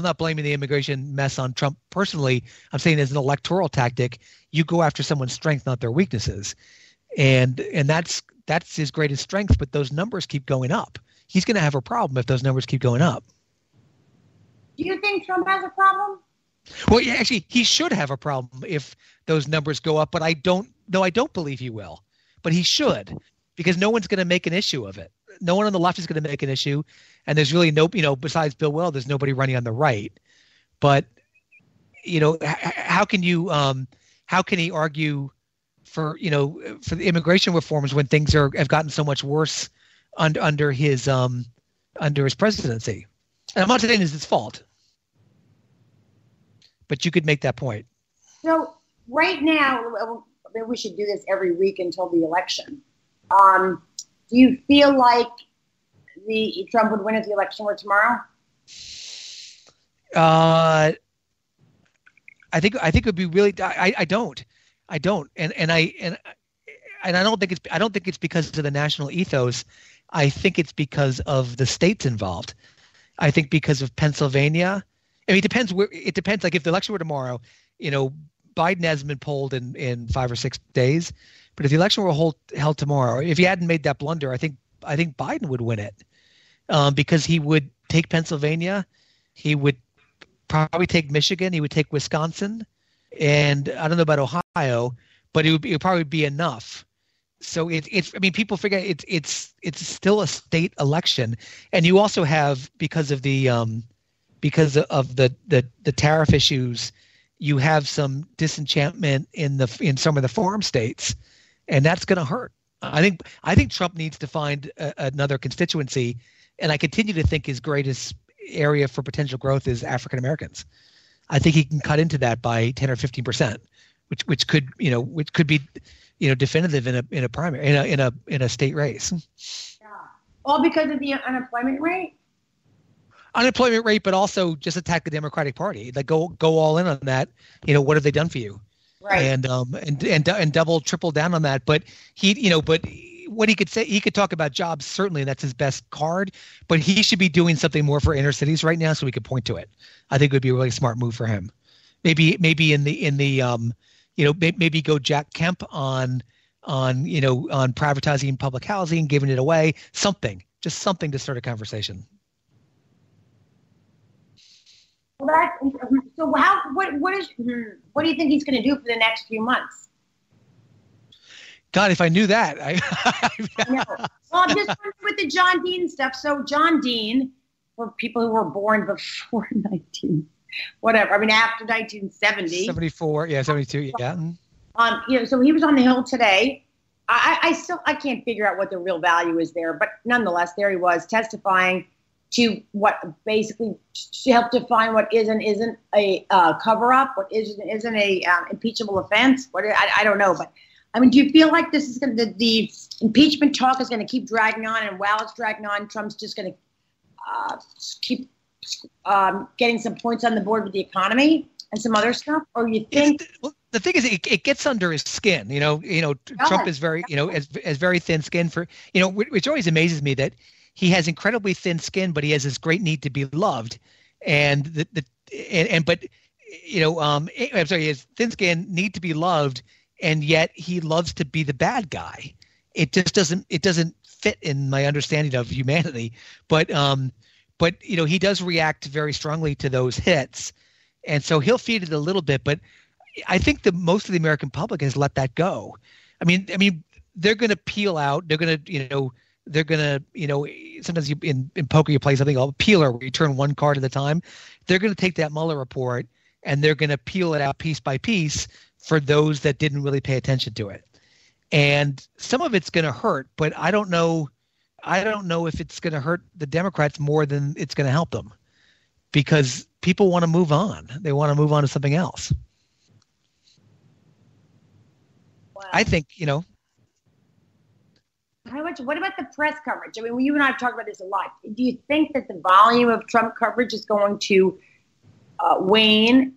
not blaming the immigration mess on Trump personally. I'm saying as an electoral tactic, you go after someone's strength, not their weaknesses. And that's his greatest strength. But those numbers keep going up. He's going to have a problem if those numbers keep going up. Do you think Trump has a problem? Well, yeah, actually, he should have a problem if those numbers go up, but I don't believe he will. But he should, because no one's going to make an issue of it. No one on the left is going to make an issue, and there's really besides Bill Weld, there's nobody running on the right. But how can he argue for the immigration reforms when things have gotten so much worse under his presidency? And I'm not saying it's his fault, but you could make that point. So right now, maybe we should do this every week until the election. Do you feel like Trump would win if the election were tomorrow? I think it would be really. I don't, and I don't think it's because of the national ethos. I think it's because of the states involved. I think because of Pennsylvania. I mean, it depends. Like if the election were tomorrow, Biden hasn't been polled in 5 or 6 days. But if the election were held tomorrow, if he hadn't made that blunder, I think Biden would win it because he would take Pennsylvania, he would probably take Michigan, he would take Wisconsin, and I don't know about Ohio, but it would probably be enough. So it's I mean, people forget it's still a state election, and you also have because of the tariff issues, you have some disenchantment in some of the farm states, and that's going to hurt. I think Trump needs to find another constituency, and I continue to think his greatest area for potential growth is African Americans. I think he can cut into that by 10 or 15%, which could be definitive in a primary in a state race. Yeah, all because of the unemployment rate. Unemployment rate, but also just attack the Democratic Party. Like go all in on that. What have they done for you? Right. And double, triple down on that. But what he could say, he could talk about jobs, certainly, and that's his best card, but he should be doing something more for inner cities right now so we could point to it. I think it would be a really smart move for him. Maybe in the maybe go Jack Kemp on privatizing public housing, giving it away, just something to start a conversation. Well, so what do you think he's going to do for the next few months? God, if I knew that. I know. Well, I'm just wondering with the John Dean stuff. So John Dean, for people who were born before after 1970. 74, yeah, 72, yeah. So he was on the Hill today. I can't figure out what the real value is there, but nonetheless, there he was testifying to what basically to help define what is and isn't a cover-up, what is and isn't a impeachable offense. I don't know, but I mean, do you feel like this is going to the impeachment talk is going to keep dragging on, and while it's dragging on, Trump's just going to keep getting some points on the board with the economy and some other stuff, or you think? The thing is, it gets under his skin. Trump is very, as very thin skin for, which always amazes me that he has incredibly thin skin, but he has this great need to be loved, I'm sorry, he has thin skin, need to be loved, and yet he loves to be the bad guy. It just doesn't fit in my understanding of humanity. But he does react very strongly to those hits, and so he'll feed it a little bit. But I think most of the American public has let that go. I mean, they're going to peel out. They're going to, sometimes in poker you play something called a peeler where you turn one card at a time. They're going to take that Mueller report and they're going to peel it out piece by piece for those that didn't really pay attention to it. And some of it's going to hurt, but I don't know if it's going to hurt the Democrats more than it's going to help them, because people want to move on. They want to move on to something else. Wow. I think, What about the press coverage? I mean, you and I have talked about this a lot. Do you think that the volume of Trump coverage is going to wane?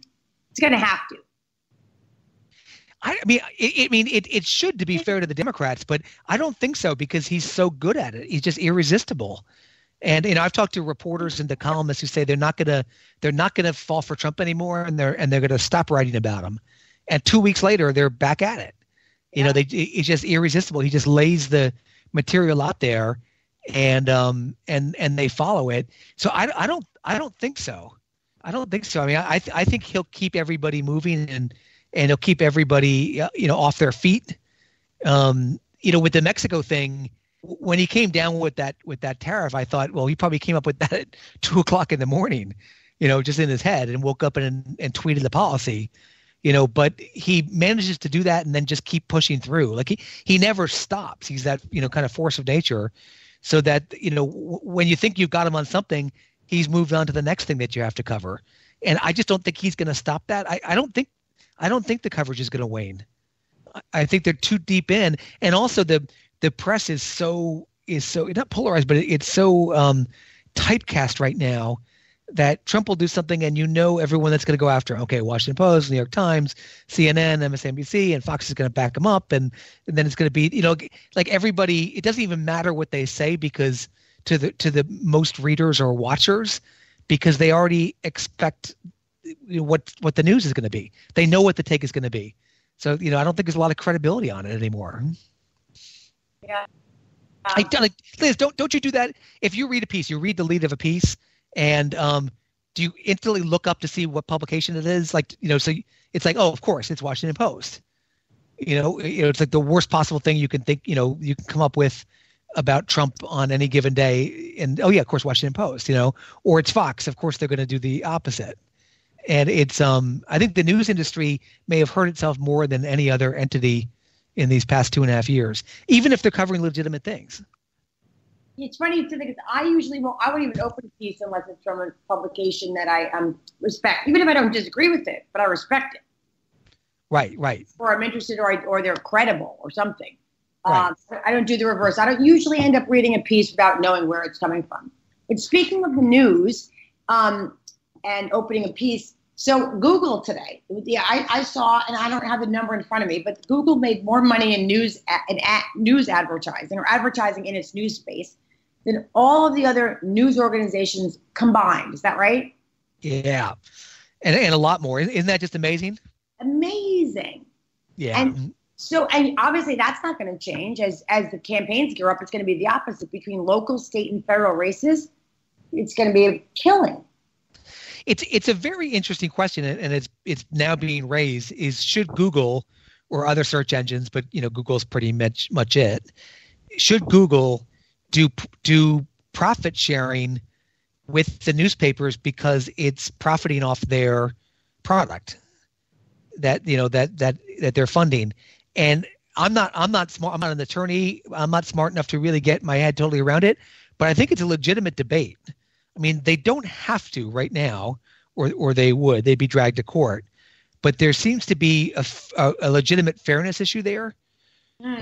It's going to have to. It should, to be fair to the Democrats, but I don't think so, because he's so good at it. He's just irresistible. And I've talked to reporters and to columnists who say they're not gonna fall for Trump anymore, and they're going to stop writing about him. And 2 weeks later, they're back at it. He's just irresistible. He just lays the material out there, and they follow it. So I don't think so. I don't think so. I mean, I think he'll keep everybody moving, and he'll keep everybody off their feet. With the Mexico thing, when he came down with that tariff, I thought, well, he probably came up with that at 2:00 in the morning, just in his head, and woke up and tweeted the policy. But he manages to do that and then just keep pushing through. Like he never stops. He's that, kind of force of nature, so that, when you think you've got him on something, he's moved on to the next thing that you have to cover. And I just don't think he's going to stop that. I don't think the coverage is going to wane. I think they're too deep in. And also the press is so not polarized, but it's so typecast right now that Trump will do something and everyone that's going to go after him. Okay, Washington Post, New York Times, CNN, MSNBC, and Fox is going to back him up. And then it's going to be, like everybody, it doesn't even matter what they say, because to the most readers or watchers, because they already expect what the news is going to be. They know what the take is going to be. So, I don't think there's a lot of credibility on it anymore. Yeah. Liz, don't you do that? If you read a piece, you read the lead of a piece, and do you instantly look up to see what publication it is? So it's like, oh, of course, it's Washington Post. It's like the worst possible thing you can think, you can come up with about Trump on any given day. And, oh yeah, of course, Washington Post, or it's Fox. Of course, they're going to do the opposite. And it's, I think the news industry may have hurt itself more than any other entity in these past 2.5 years, even if they're covering legitimate things. It's funny to think, I won't even open a piece unless it's from a publication that I respect, even if I don't disagree with it, but I respect it. Right. Or I'm interested, or they're credible or something. Right. I don't do the reverse. I don't usually end up reading a piece without knowing where it's coming from. But speaking of the news and opening a piece, So Google today, I saw, and I don't have the number in front of me, but Google made more money in news advertising or advertising in its news space than all of the other news organizations combined. Is that right? Yeah, and a lot more. Isn't that just amazing? Amazing. Yeah. And so, and obviously that's not going to change as the campaigns gear up. It's going to be the opposite between local, state, and federal races. It's going to be a killing. It's a very interesting question, and it's now being raised: is should Google or other search engines, but Google's pretty much it. Should Google do profit sharing with the newspapers because it's profiting off their product that they're funding? And I'm not smart. I'm not an attorney. I'm not smart enough to really get my head totally around it. But I think it's a legitimate debate. I mean, they don't have to right now, or they would. They'd be dragged to court. But there seems to be a legitimate fairness issue there,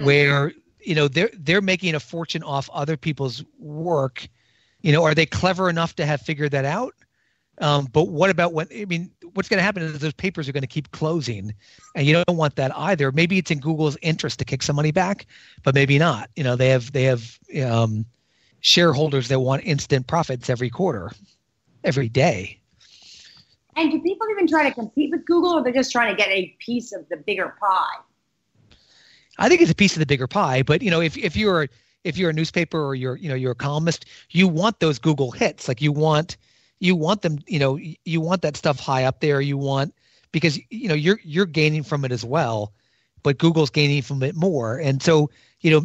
where they're making a fortune off other people's work. Are they clever enough to have figured that out? But what about what's going to happen is those papers are going to keep closing, and you don't want that either. Maybe it's in Google's interest to kick some money back, but maybe not. They have shareholders that want instant profits every quarter, every day. And do people even try to compete with Google, or they're just trying to get a piece of the bigger pie? I think it's a piece of the bigger pie, but if you're a newspaper or you're a columnist, you want those Google hits. Like you want them, you want that stuff high up there. Because you're gaining from it as well, but Google's gaining from it more. And so,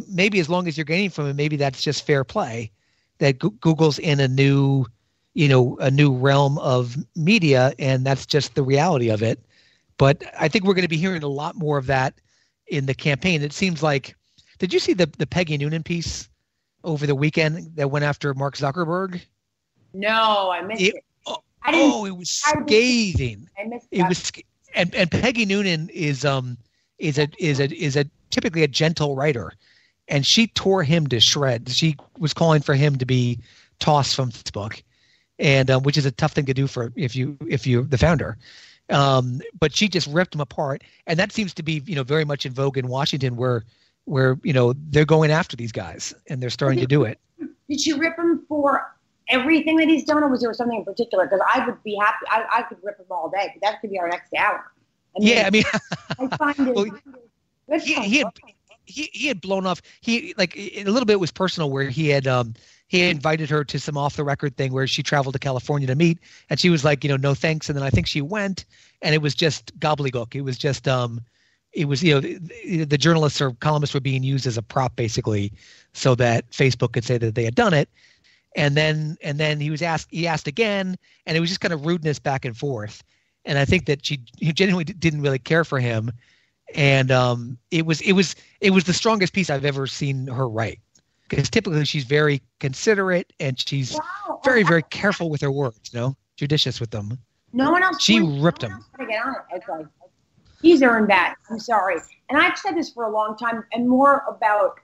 maybe as long as you're gaining from it, maybe that's just fair play, that Google's in a new realm of media, and that's just the reality of it. But I think we're going to be hearing a lot more of that in the campaign. It seems like, did you see the Peggy Noonan piece over the weekend that went after Mark Zuckerberg? No, I missed it. It was scathing. I missed it. It was, and Peggy Noonan is a typically a gentle writer, and she tore him to shreds. She was calling for him to be tossed from Facebook, and which is a tough thing to do for if you're the founder. But she just ripped him apart, and that seems to be very much in vogue in Washington, where they're going after these guys and they're starting to do it. Did she rip him for everything that he's done, or was there something in particular? Because I would be happy. I could rip him all day, but that could be our next hour. I find it. Well, he had blown off. He a little bit was personal, where he had invited her to some off the record thing where she traveled to California to meet, and she was like, no thanks. And then I think she went, and it was just gobbledygook. It was just the journalists or columnists were being used as a prop, basically, so that Facebook could say that they had done it. And then he asked again, and it was just kind of rudeness back and forth. And I think that he genuinely didn't really care for him. And it was the strongest piece I've ever seen her write, because typically she's very considerate and she's very, very careful with her words, judicious with them. No one else. She ripped him. Okay. He's earned that. I'm sorry. And I've said this for a long time, and more about,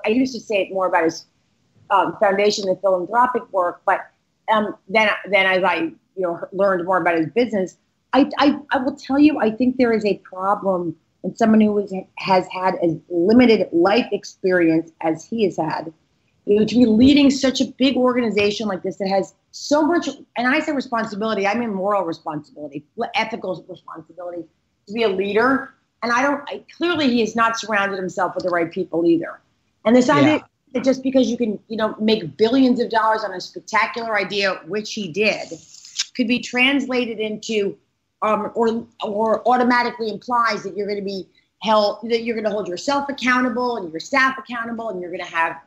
I used to say it more about his foundation and philanthropic work, but then as I learned more about his business, I will tell you, I think there is a problem when someone who has had as limited life experience as he has had, to be leading such a big organization like this that has so much, and I say responsibility, I mean moral responsibility, ethical responsibility, to be a leader. And clearly he has not surrounded himself with the right people either. And this idea that just because you can, make billions of dollars on a spectacular idea, which he did, could be translated into or automatically implies that you're going to be held, that you're going to hold yourself accountable and your staff accountable, and you're going to have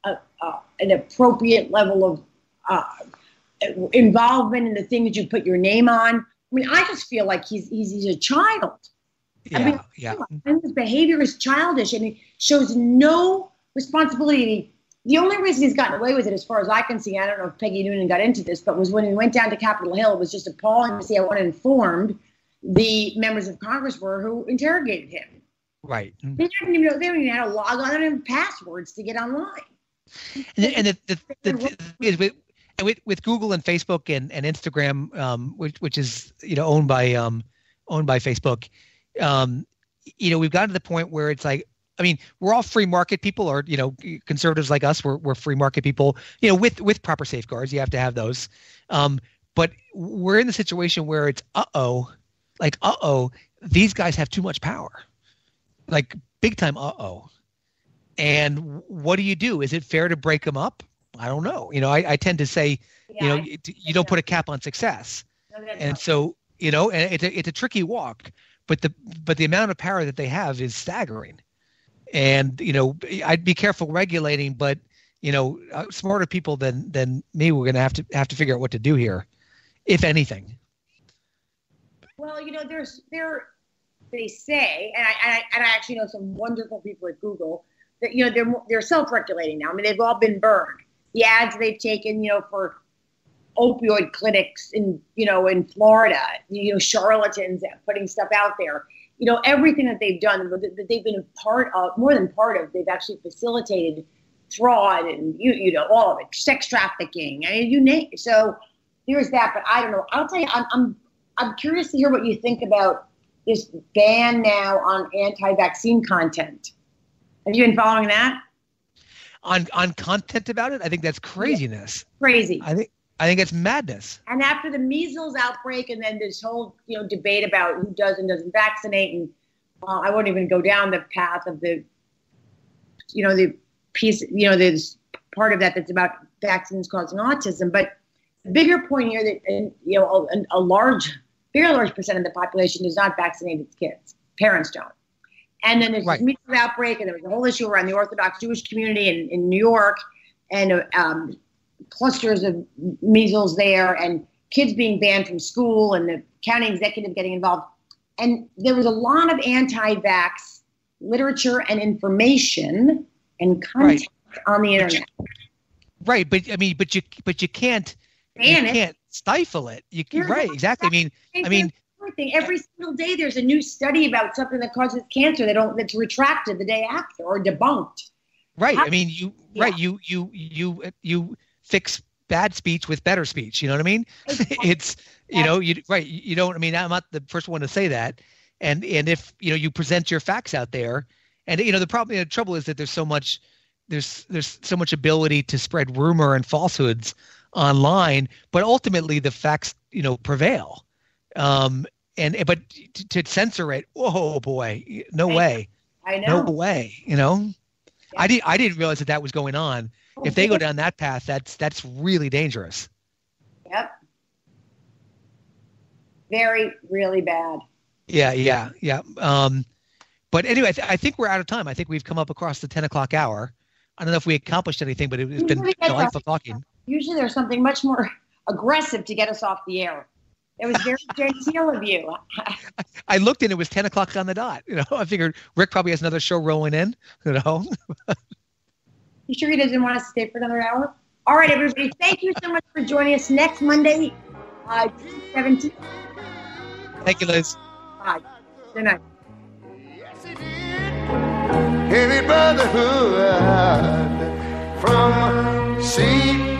an appropriate level of involvement in the things you put your name on. I mean, I just feel like he's a child. And his behavior is childish, and he shows no responsibility. The only reason he's gotten away with it, as far as I can see, I don't know if Peggy Noonan got into this, but was when he went down to Capitol Hill. It was just appalling to see how uninformed the members of Congress were who interrogated him. Right. They don't even know how to log on. They don't have passwords to get online. And with Google and Facebook and Instagram, which is owned by Facebook, we've gotten to the point where it's like, I mean, we're all free market people, or conservatives like us, we're free market people, with proper safeguards. You have to have those, but we're in the situation where it's these guys have too much power, like big time. And what do you do? Is it fair to break them up? I don't know. I tend to say, you don't put a cap on success. And so, and it's a tricky walk, but the amount of power that they have is staggering. And, I'd be careful regulating, but, smarter people than me, we're going to have to figure out what to do here, if anything. Well, they say, and I actually know some wonderful people at Google that, they're self-regulating now. I mean, they've all been burned. The ads they've taken, for opioid clinics in Florida, charlatans putting stuff out there, everything that they've done, that they've been a part of, more than part of, they've actually facilitated fraud and, all of it, sex trafficking. I mean, you name it. So there's that, but I don't know. I'll tell you, I'm curious to hear what you think about this ban now on anti-vaccine content. Have you been following that? On content about it? I think that's craziness. Yeah, crazy. I think it's madness. And after the measles outbreak, and then this whole debate about who does and doesn't vaccinate, and I won't even go down the path of the the piece there's part of that that's about vaccines causing autism. But the bigger point here that a very large percent of the population does not vaccinate its kids. Parents don't. And then there's this measles outbreak, and there was a whole issue around the Orthodox Jewish community in New York, and clusters of measles there, and kids being banned from school, and the county executive getting involved. And there was a lot of anti-vax literature and information and content on the internet. Right, but you can't stifle it. Exactly. I mean. Every single day there's a new study about something that causes cancer that's retracted the day after or debunked. Right. You fix bad speech with better speech. You know what I mean? It's you don't. I mean, I'm not the first one to say that. And if you present your facts out there, and the trouble is that there's so much ability to spread rumor and falsehoods online, but ultimately the facts prevail. But to censor it, oh boy, no way. I know. No way. I didn't realize that was going on. If they go down that path, that's really dangerous. Yep. Very, really bad. Yeah. But anyway, I think we're out of time. I think we've come up across the 10 o'clock hour. I don't know if we accomplished anything, but it's been delightful talking. Usually there's something much more aggressive to get us off the air. It was very genteel of you. I looked and it was 10 o'clock on the dot. I figured Rick probably has another show rolling in. You sure he doesn't want us to stay for another hour? All right, everybody. Thank you so much for joining us next Monday, June 17th. Thank you, Liz. Bye. Good night. Heavy brotherhood from sea